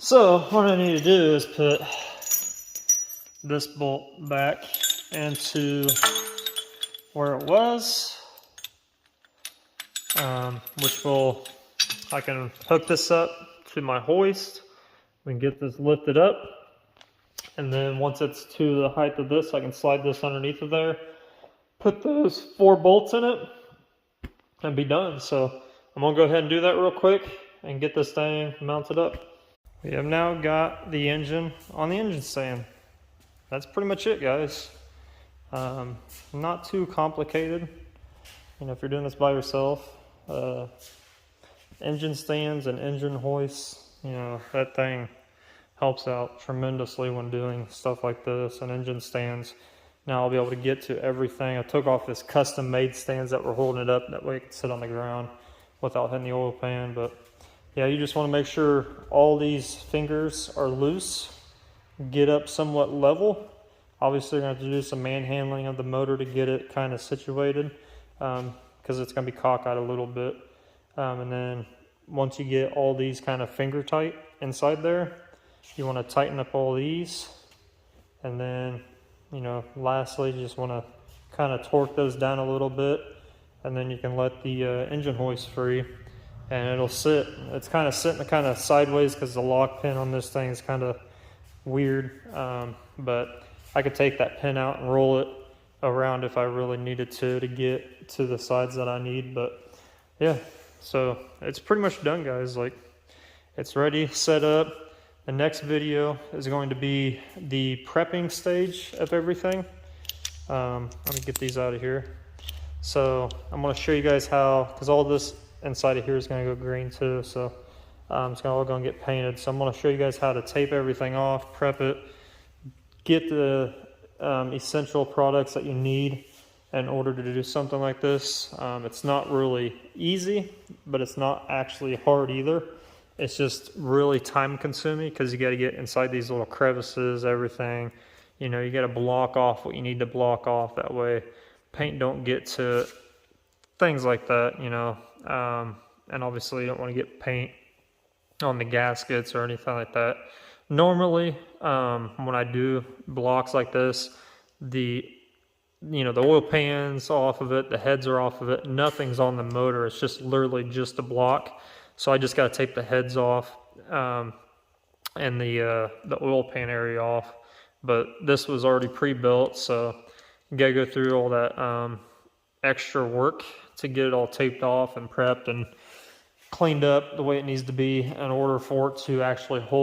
So what I need to do is put this bolt back into where it was, I can hook this up to my hoist. We can get this lifted up, and then once it's to the height of this, I can slide this underneath of there, put those 4 bolts in it, and be done. So I'm gonna go ahead and do that real quick and get this thing mounted up. We have now got the engine on the engine stand. That's pretty much it, guys. Not too complicated. You know, if you're doing this by yourself, engine stands and engine hoists, you know, that thing helps out tremendously when doing stuff like this, and engine stands. Now I'll be able to get to everything. I took off this custom made stands that were holding it up, that way it could sit on the ground without hitting the oil pan. But yeah, you just want to make sure all these fingers are loose, get up somewhat level. Obviously you're going to have to do some manhandling of the motor to get it kind of situated, because it's going to be cockeyed a little bit. And then once you get all these kind of finger tight inside there, you want to tighten up all these. And then, you know, lastly, you just want to kind of torque those down a little bit, and then you can let the engine hoist free, and it'll sit. It's kind of sitting kind of sideways because the lock pin on this thing is kind of weird, but I could take that pin out and roll it around if I really needed to get to the sides that I need. But yeah, so it's pretty much done, guys. Like, it's ready, set up. The next video is going to be the prepping stage of everything. Let me get these out of here. So I'm going to show you guys how, because all this inside of here is going to go green too, so it's all going to get painted. So I'm going to show you guys how to tape everything off, prep it, get the essential products that you need in order to do something like this. It's not really easy, but it's not actually hard either. It's just really time consuming, because you got to get inside these little crevices, everything. You know, you got to block off what you need to block off. That way paint don't get to things like that, you know. And obviously you don't want to get paint on the gaskets or anything like that. Normally, when I do blocks like this, the oil pan's off of it, the heads are off of it, nothing's on the motor. It's just literally just a block. So I just got to take the heads off, and the oil pan area off. But this was already pre-built, so you got to go through all that extra work to get it all taped off and prepped and cleaned up the way it needs to be in order for it to actually hold